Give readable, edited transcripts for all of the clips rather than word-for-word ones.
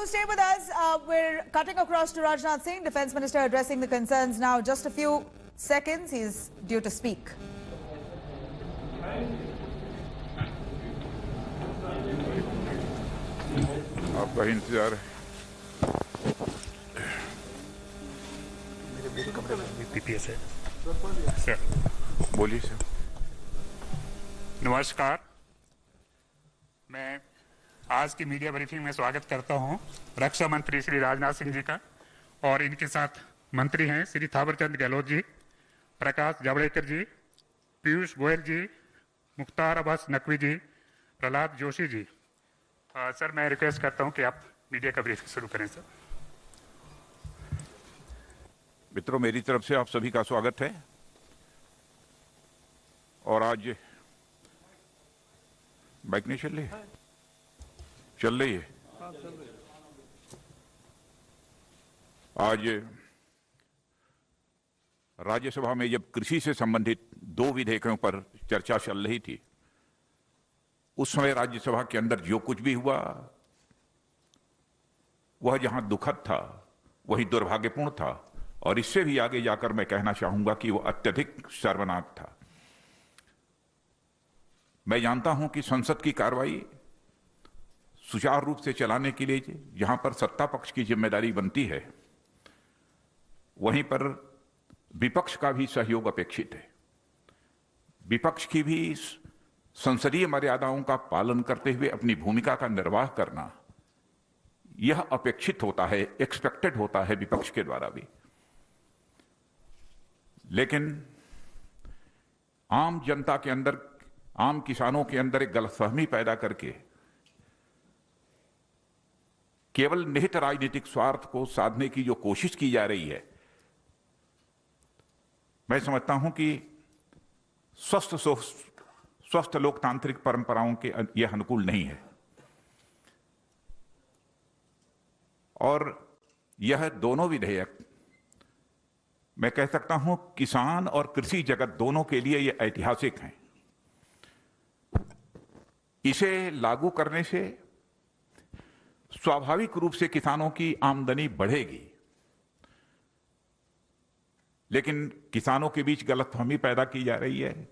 do stay with us. We're cutting across to Rajnath Singh, Defence Minister, addressing the concerns now. Just a few seconds, he's due to speak. आपका इंतजार है। मेरे कमरे में PPS है sir, बोलिए sir. नमस्कार, मैं आज की मीडिया ब्रीफिंग में स्वागत करता हूं रक्षा मंत्री श्री राजनाथ सिंह जी का, और इनके साथ मंत्री हैं श्री थावरचंद गहलोत जी, प्रकाश जावड़ेकर जी, पीयूष गोयल जी, मुख्तार अब्बास नकवी जी, प्रहलाद जोशी जी। सर, मैं रिक्वेस्ट करता हूं कि आप मीडिया का ब्रीफिंग शुरू करें। सर मित्रों, मेरी तरफ से आप सभी का स्वागत है। और आज बाइक नहीं चल रही है? चल रही है। आज राज्यसभा में जब कृषि से संबंधित 2 विधेयकों पर चर्चा चल रही थी, उस समय राज्यसभा के अंदर जो कुछ भी हुआ वह जहां दुखद था वही दुर्भाग्यपूर्ण था, और इससे भी आगे जाकर मैं कहना चाहूंगा कि वह अत्यधिक शर्मनाक था। मैं जानता हूं कि संसद की कार्रवाई सुचारू रूप से चलाने के लिए जहां पर सत्ता पक्ष की जिम्मेदारी बनती है, वहीं पर विपक्ष का भी सहयोग अपेक्षित है। विपक्ष की भी संसदीय मर्यादाओं का पालन करते हुए अपनी भूमिका का निर्वाह करना यह अपेक्षित होता है, एक्सपेक्टेड होता है विपक्ष के द्वारा भी। लेकिन आम जनता के अंदर, आम किसानों के अंदर एक गलतफहमी पैदा करके केवल निहित राजनीतिक स्वार्थ को साधने की जो कोशिश की जा रही है, मैं समझता हूं कि स्वस्थ लोकतांत्रिक परंपराओं के यह अनुकूल नहीं है। और यह दोनों विधेयक, मैं कह सकता हूं, किसान और कृषि जगत दोनों के लिए यह ऐतिहासिक हैं। इसे लागू करने से स्वाभाविक रूप से किसानों की आमदनी बढ़ेगी, लेकिन किसानों के बीच गलतफहमी पैदा की जा रही है।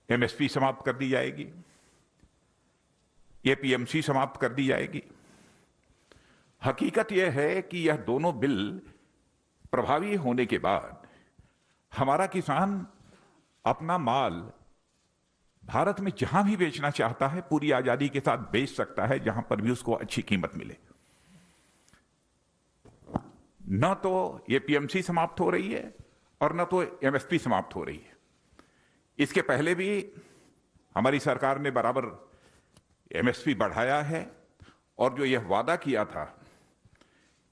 एमएसपी समाप्त कर दी जाएगी, एपीएमसी समाप्त कर दी जाएगी। हकीकत यह है कि यह दोनों बिल प्रभावी होने के बाद हमारा किसान अपना माल भारत में जहां भी बेचना चाहता है पूरी आजादी के साथ बेच सकता है, जहां पर भी उसको अच्छी कीमत मिले। न तो एपीएमसी समाप्त हो रही है और न तो एमएसपी समाप्त हो रही है। इसके पहले भी हमारी सरकार ने बराबर एमएसपी बढ़ाया है, और जो यह वादा किया था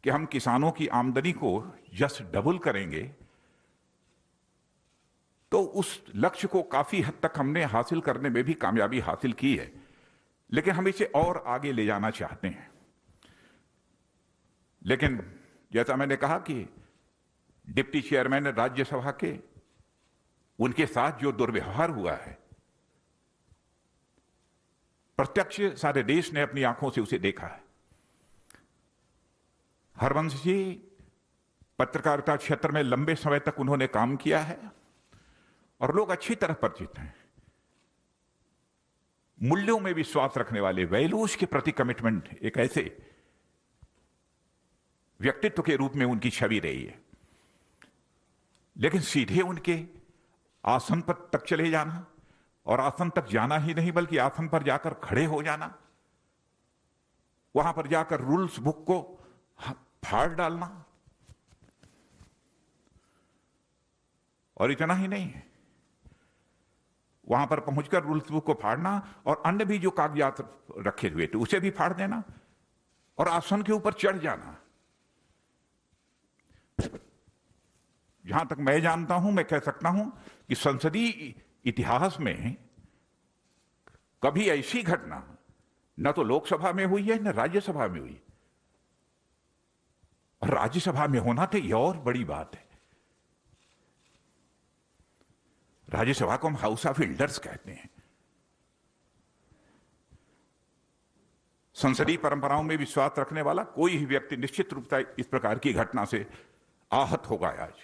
कि हम किसानों की आमदनी को जस्ट डबल करेंगे, तो उस लक्ष्य को काफी हद तक हमने हासिल करने में भी कामयाबी हासिल की है। लेकिन हम इसे और आगे ले जाना चाहते हैं। लेकिन जैसा मैंने कहा कि डिप्टी चेयरमैन राज्यसभा के, उनके साथ जो दुर्व्यवहार हुआ है, प्रत्यक्ष सारे देश ने अपनी आंखों से उसे देखा है। हरवंश जी पत्रकारिता क्षेत्र में लंबे समय तक उन्होंने काम किया है और लोग अच्छी तरह परिचित हैं। मूल्यों में विश्वास रखने वाले, वैल्यूज के प्रति कमिटमेंट, एक ऐसे व्यक्तित्व के रूप में उनकी छवि रही है। लेकिन सीधे उनके आसन पर तक चले जाना, और आसन तक जाना ही नहीं बल्कि आसन पर जाकर खड़े हो जाना, वहां पर जाकर रूल्स बुक को फाड़ डालना, और इतना ही नहीं, वहां पर पहुंचकर रूल्स बुक को फाड़ना और अन्य भी जो कागजात रखे हुए थे उसे भी फाड़ देना और आसन के ऊपर चढ़ जाना। जहां तक मैं जानता हूं, मैं कह सकता हूं कि संसदीय इतिहास में कभी ऐसी घटना न तो लोकसभा में हुई है न राज्यसभा में हुई, और राज्यसभा में होना तो यह और बड़ी बात है। राज्यसभा को हम हाउस ऑफ एल्डर्स कहते हैं। संसदीय परंपराओं में विश्वास रखने वाला कोई भी व्यक्ति निश्चित रूप से इस प्रकार की घटना से आहत होगा। आज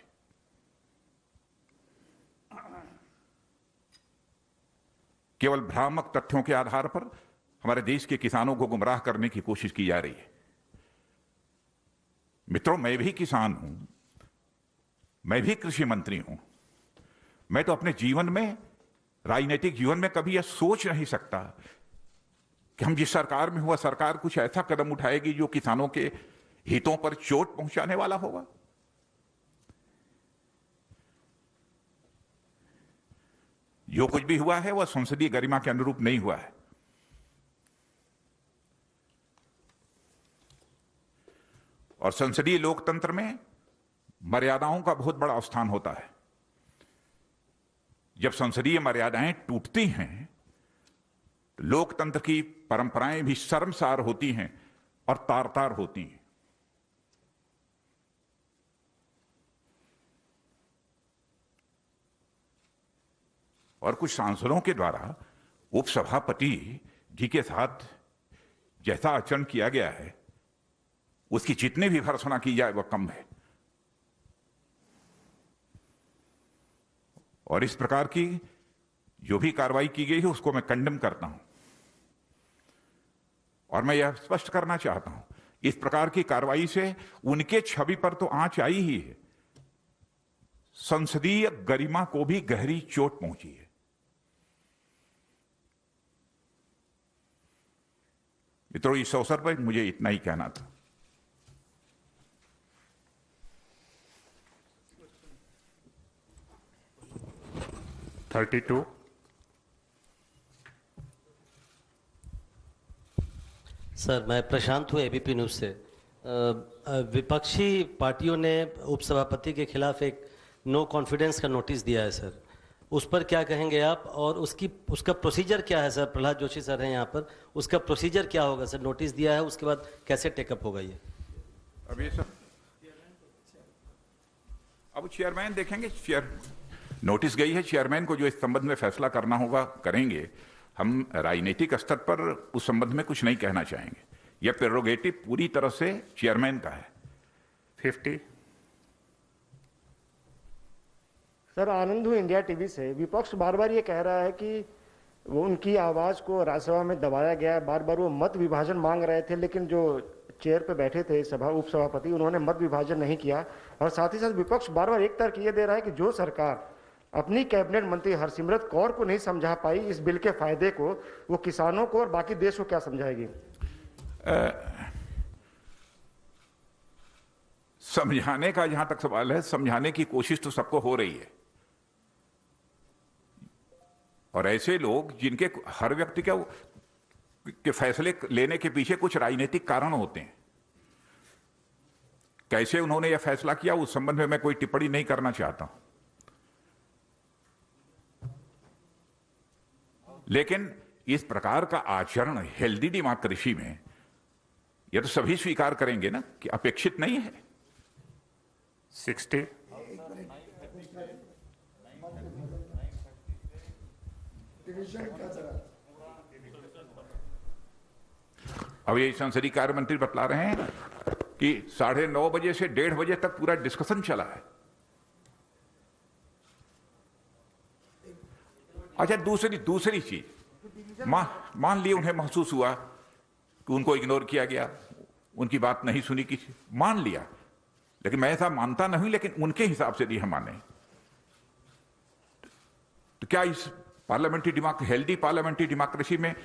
केवल भ्रामक तथ्यों के आधार पर हमारे देश के किसानों को गुमराह करने की कोशिश की जा रही है। मित्रों, मैं भी किसान हूं, मैं भी कृषि मंत्री हूं। मैं तो अपने जीवन में, राजनीतिक जीवन में कभी यह सोच नहीं सकता कि हम जिस सरकार में हुआ सरकार कुछ ऐसा कदम उठाएगी जो किसानों के हितों पर चोट पहुंचाने वाला होगा। जो कुछ भी हुआ है वह संसदीय गरिमा के अनुरूप नहीं हुआ है। और संसदीय लोकतंत्र में मर्यादाओं का बहुत बड़ा स्थान होता है। जब संसदीय मर्यादाएं टूटती हैं, लोकतंत्र की परंपराएं भी शर्मसार होती हैं और तार-तार होती हैं। और कुछ सांसदों के द्वारा उपसभापति जी के साथ जैसा आचरण किया गया है, उसकी जितनी भी भर्त्सना की जाए वह कम है। और इस प्रकार की जो भी कार्रवाई की गई है उसको मैं कंडेम करता हूं। और मैं यह स्पष्ट करना चाहता हूं, इस प्रकार की कार्रवाई से उनके छवि पर तो आंच आई ही है, संसदीय गरिमा को भी गहरी चोट पहुंची है। मित्रों, इस अवसर पर मुझे इतना ही कहना था। सर, मैं प्रशांत हूँ एबीपी न्यूज से। विपक्षी पार्टियों ने उपसभापति के खिलाफ एक नो कॉन्फिडेंस का नोटिस दिया है सर, उस पर क्या कहेंगे आप? और उसका प्रोसीजर क्या है सर? प्रहलाद जोशी सर हैं यहाँ पर, उसका प्रोसीजर क्या होगा सर? नोटिस दिया है, उसके बाद कैसे टेकअप होगा ये? अभी सर अब चेयरमैन देखेंगे। नोटिस गई है, चेयरमैन को जो इस संबंध में फैसला करना होगा करेंगे। हम राजनीतिक स्तर पर उस संबंध में कुछ नहीं कहना चाहेंगे। यह प्रेरोगेटिव पूरी तरह से चेयरमैन का है। 50 सर, आनंद हूँ इंडिया टीवी से। विपक्ष बार बार ये कह रहा है कि वो उनकी आवाज को राज्यसभा में दबाया गया है। बार बार वो मत विभाजन मांग रहे थे, लेकिन जो चेयर पे बैठे थे उपसभापति, उन्होंने मत विभाजन नहीं किया। और साथ ही साथ विपक्ष बार बार एक तर्क ये दे रहा है कि जो सरकार अपनी कैबिनेट मंत्री हरसिमरत कौर को नहीं समझा पाई इस बिल के फायदे को, वो किसानों को और बाकी देश को क्या समझाएगी? समझाने का जहां तक सवाल है, समझाने की कोशिश तो सबको हो रही है। और ऐसे लोग जिनके हर व्यक्ति के फैसले लेने के पीछे कुछ राजनीतिक कारण होते हैं। कैसे उन्होंने यह फैसला किया उस संबंध में मैं कोई टिप्पणी नहीं करना चाहता हूं। लेकिन इस प्रकार का आचरण हेल्दी डेमोक्रेसी में यह तो सभी स्वीकार करेंगे ना कि अपेक्षित नहीं है। 60 अब ये संसदीय कार्य मंत्री बतला रहे हैं कि 9:30 बजे से 1:30 बजे तक पूरा डिस्कशन चला है। अच्छा, दूसरी चीज, मान लिया उन्हें महसूस हुआ कि उनको इग्नोर किया गया, उनकी बात नहीं सुनी किसी, मान लिया। लेकिन मैं ऐसा मानता नहीं, लेकिन उनके हिसाब से हम माने तो क्या इस हेल्दी पार्लियामेंट्री डेमोक्रेसी में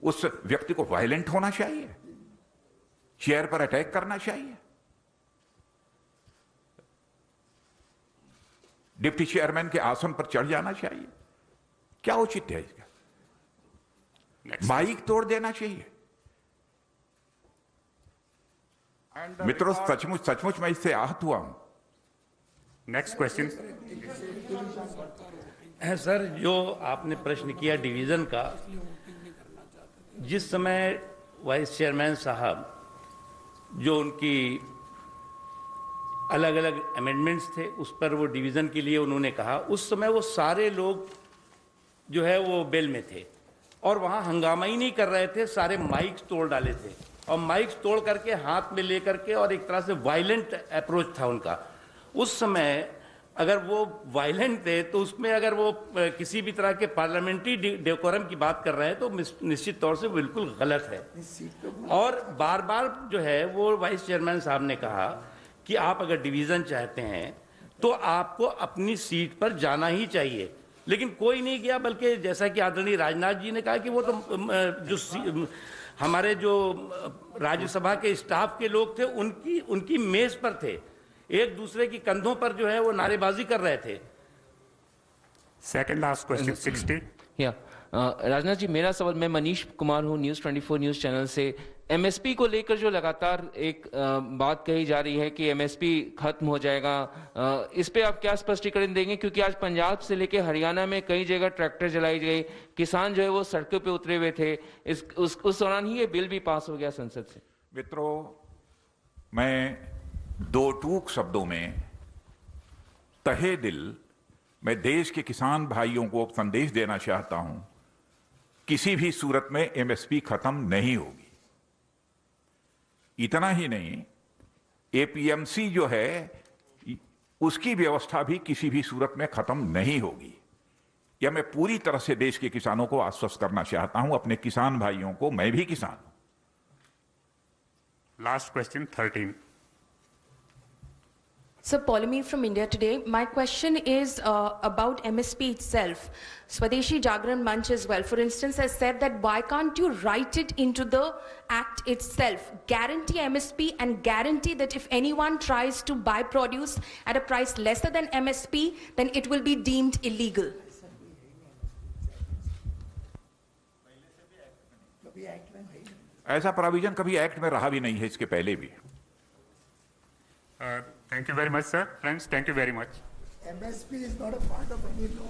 उस व्यक्ति को वायलेंट होना चाहिए, चेयर पर अटैक करना चाहिए, डिप्टी चेयरमैन के आसन पर चढ़ जाना चाहिए? क्या उचित है इसका? माइक तोड़ देना चाहिए? मित्रों, सचमुच मैं इससे आहत हुआ हूं। नेक्स्ट क्वेश्चन है सर, जो आपने प्रश्न किया डिवीजन का, जिस समय वाइस चेयरमैन साहब जो उनकी अलग अलग अमेंडमेंट्स थे उस पर वो डिवीजन के लिए उन्होंने कहा, उस समय वो सारे लोग जो है वो बेल में थे। और वहाँ हंगामा ही नहीं कर रहे थे, सारे माइक्स तोड़ डाले थे और माइक्स तोड़ करके हाथ में ले करके, और एक तरह से वायलेंट अप्रोच था उनका। उस समय अगर वो वायलेंट थे तो उसमें अगर वो किसी भी तरह के पार्लियामेंट्री डेकोरम की बात कर रहे हैं तो निश्चित तौर से बिल्कुल गलत है। और बार बार जो है वो वाइस चेयरमैन साहब ने कहा कि आप अगर डिवीजन चाहते हैं तो आपको अपनी सीट पर जाना ही चाहिए, लेकिन कोई नहीं गया, बल्कि जैसा कि आदरणीय राजनाथ जी ने कहा कि वो तो जो हमारे जो राज्यसभा के स्टाफ के लोग थे उनकी मेज पर थे, एक दूसरे की कंधों पर जो है वो नारेबाजी कर रहे थे। Second last question, 60. Rajnath ji, मेरा सवाल, मैं मनीष कुमार हूँ, न्यूज़ 24 न्यूज़ चैनल से। एमएसपी को लेकर जो लगातार एक बात कही जा रही है कि एमएसपी खत्म हो जाएगा, इस पे आप क्या स्पष्टीकरण देंगे? क्योंकि आज पंजाब से लेकर हरियाणा में कई जगह ट्रैक्टर जलाई गए, किसान जो है वो सड़कों पे उतरे हुए थे, उस दौरान ही ये बिल भी पास हो गया संसद से। मित्रों, मैं दो टूक शब्दों में तहे दिल मैं देश के किसान भाइयों को संदेश देना चाहता हूं, किसी भी सूरत में एमएसपी खत्म नहीं होगी। इतना ही नहीं, एपीएमसी जो है उसकी व्यवस्था भी किसी भी सूरत में खत्म नहीं होगी। यह मैं पूरी तरह से देश के किसानों को आश्वस्त करना चाहता हूं, अपने किसान भाइयों को। मैं भी किसान हूं। Last question, 13. So, Polymir from India Today. My question is about MSP itself. Swadeshi Jagran Manch as well, for instance, has said that why can't you write it into the act itself? Guarantee MSP and guarantee that if anyone tries to buy produce at a price lesser than MSP, then it will be deemed illegal. ऐसा provision कभी act में रहा भी नहीं है, इसके पहले भी। Thank you very much, sir. Friends, thank you very much. MSP is not a part of any law.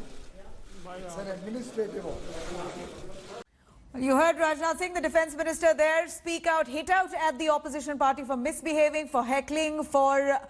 It's an administrative order. You heard Rajnath Singh, the defense minister there, speak out, hit out at the opposition party for misbehaving, for heckling, for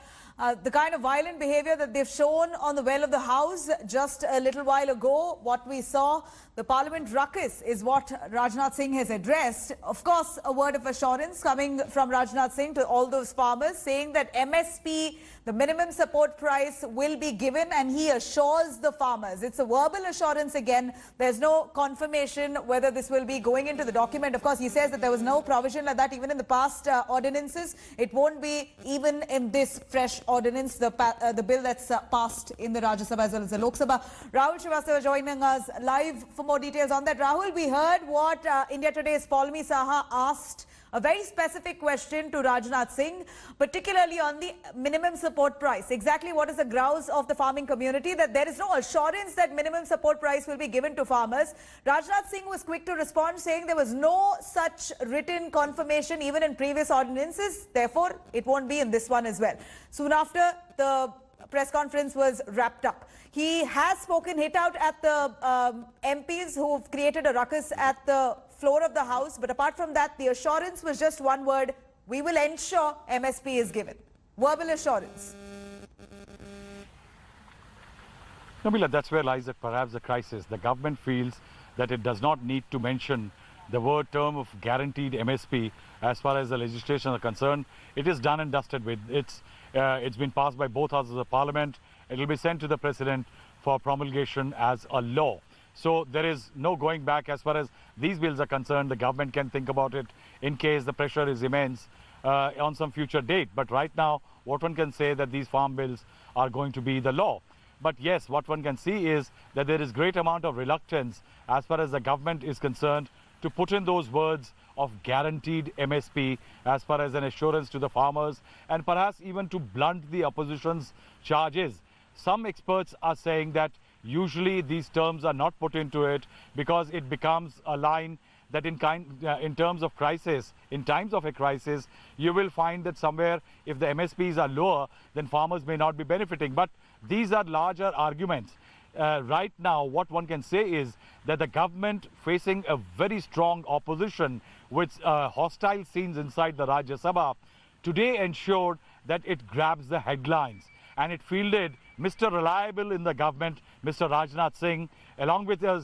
the kind of violent behavior that they've shown on the well of the House just a little while ago. What we saw, the Parliament ruckus, is what Rajnath Singh has addressed. Of course, a word of assurance coming from Rajnath Singh to all those farmers, saying that MSP, the minimum support price, will be given, and he assures the farmers. It's a verbal assurance again. There's no confirmation whether this will be going into the document. Of course, he says that there was no provision like that even in the past ordinances. It won't be even in this fresh ordinance, the bill that's passed in the Rajya Sabha as well as the Lok Sabha. Rahul Srivastava joining us live for more details on that. Rahul, we heard what India Today's Polmi Saha asked, a very specific question to Rajnath Singh, particularly on the minimum support price. Exactly what is the grouse of the farming community, that there is no assurance that minimum support price will be given to farmers. Rajnath Singh was quick to respond, saying there was no such written confirmation even in previous ordinances. Therefore, it won't be in this one as well. Soon after the press conference was wrapped up, he has spoken, hit out at the MPs who've created a ruckus at the floor of the House. But apart from that, the assurance was just one word: we will ensure MSP is given. Verbal assurance. Nabila, that's where lies perhaps the crisis. The government feels that it does not need to mention the word term of guaranteed MSP as far as the legislation are concerned. It is done and dusted with. It's been passed by both houses of parliament. It will be sent to the president for promulgation as a law. So there is no going back as far as these bills are concerned. The government can think about it in case the pressure is immense on some future date. But right now, what one can say that these farm bills are going to be the law. But yes, what one can see is that there is great amount of reluctance as far as the government is concerned to put in those words of guaranteed MSP as far as an assurance to the farmers, and perhaps even to blunt the opposition's charges. Some experts are saying that usually these terms are not put into it because it becomes a line that in terms of crisis, in times of a crisis, you will find that somewhere if the MSPs are lower, then farmers may not be benefiting. But these are larger arguments. Right now, what one can say is that the government, facing a very strong opposition with hostile scenes inside the Rajya Sabha, today ensured that it grabs the headlines and it fielded Mr. Reliable in the government, Mr. Rajnath Singh, along with a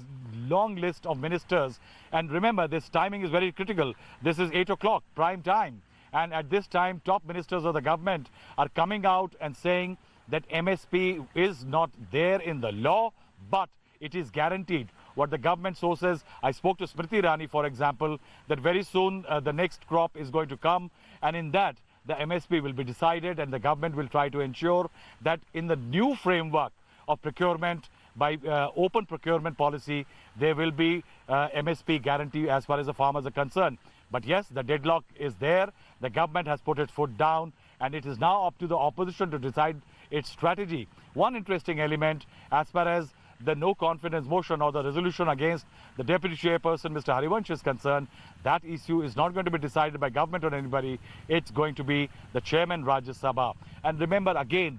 long list of ministers. And remember, this timing is very critical. This is 8 o'clock, prime time. And at this time, top ministers of the government are coming out and saying that MSP is not there in the law, but it is guaranteed. What the government sources, I spoke to Smriti Irani, for example, that very soon the next crop is going to come, and in that the MSP will be decided, and the government will try to ensure that in the new framework of procurement by open procurement policy, there will be MSP guarantee as far as the farmers are concerned. But yes, the deadlock is there. The government has put its foot down, and it is now up to the opposition to decide its strategy. One interesting element as far as the no confidence motion or the resolution against the deputy chairperson, Mr. Harivansh, is concerned, that issue is not going to be decided by government or anybody. It's going to be the chairman, Rajya Sabha. And remember again,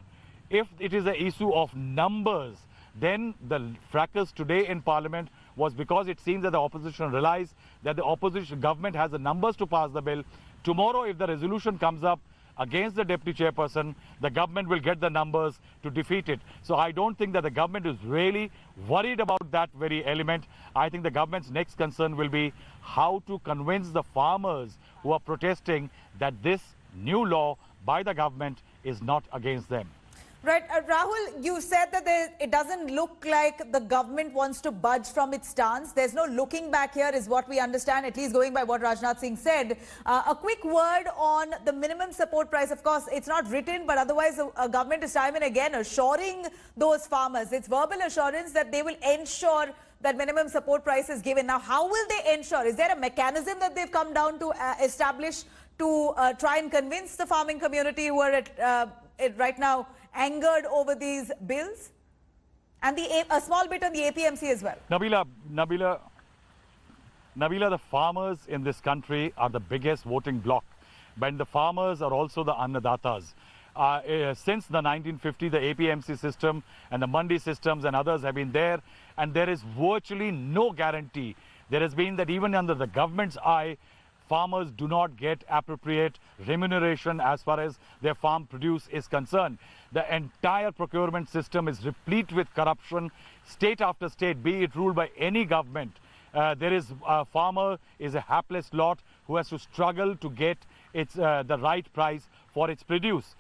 if it is an issue of numbers, then the fracas today in Parliament was because it seems that the opposition realized that the opposition government has the numbers to pass the bill. Tomorrow, if the resolution comes up against the deputy chairperson, the government will get the numbers to defeat it. So I don't think that the government is really worried about that very element. I think the government's next concern will be how to convince the farmers who are protesting that this new law by the government is not against them. Right. Rahul, you said that it doesn't look like the government wants to budge from its stance. There's no looking back here is what we understand, at least going by what Rajnath Singh said. A quick word on the minimum support price. Of course, it's not written, but otherwise the government is time and again assuring those farmers. It's verbal assurance that they will ensure that minimum support price is given. Now, how will they ensure? Is there a mechanism that they've come down to establish to try and convince the farming community who are right now angered over these bills? And a small bit on the APMC as well. Nabila, the farmers in this country are the biggest voting bloc, but the farmers are also the annadatas. Since the 1950, the APMC system and the mandi systems and others have been there, and there is virtually no guarantee. There has been that even under the government's eye, farmers do not get appropriate remuneration as far as their farm produce is concerned. The entire procurement system is replete with corruption, state after state, be it ruled by any government. A farmer is a hapless lot who has to struggle to get the right price for its produce.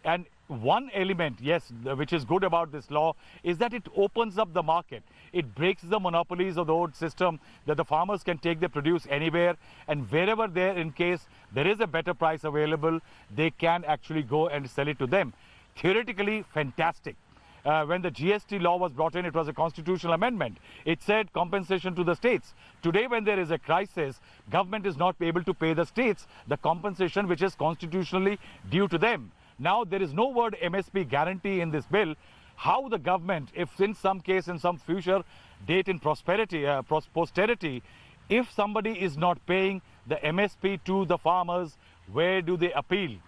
And one element, yes, which is good about this law is that it opens up the market. It breaks the monopolies of the old system that the farmers can take their produce anywhere, and wherever there, in case there is a better price available, they can actually go and sell it to them. Theoretically, fantastic. When the GST law was brought in, it was a constitutional amendment. It said compensation to the states. Today, when there is a crisis, government is not able to pay the states the compensation which is constitutionally due to them. Now, there is no word MSP guarantee in this bill. How the government, if in some case, in some future date in posterity, if somebody is not paying the MSP to the farmers, where do they appeal?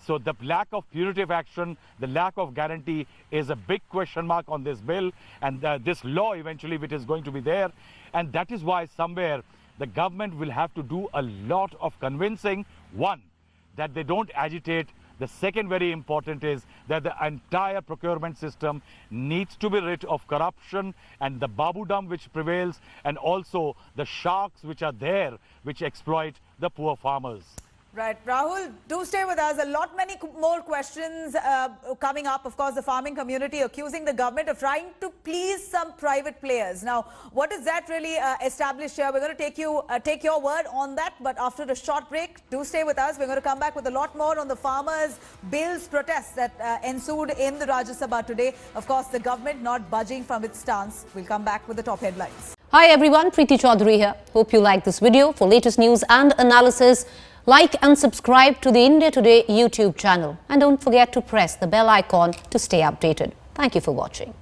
So the lack of punitive action, the lack of guarantee is a big question mark on this bill, and this law eventually which is going to be there. And that is why somewhere the government will have to do a lot of convincing. One, that they don't agitate. The second very important is that the entire procurement system needs to be rid of corruption and the babudam which prevails, and also the sharks which are there which exploit the poor farmers. Right. Rahul, do stay with us. Many more questions coming up. Of course, the farming community accusing the government of trying to please some private players. Now, what does that really establish here? We're going to take your word on that. But after a short break, do stay with us. We're going to come back with a lot more on the farmers' bills protests that ensued in the Rajya Sabha today. Of course, the government not budging from its stance. We'll come back with the top headlines. Hi everyone, Preeti Chaudhary here. Hope you like this video. For latest news and analysis, like and subscribe to the India Today YouTube channel. And don't forget to press the bell icon to stay updated. Thank you for watching.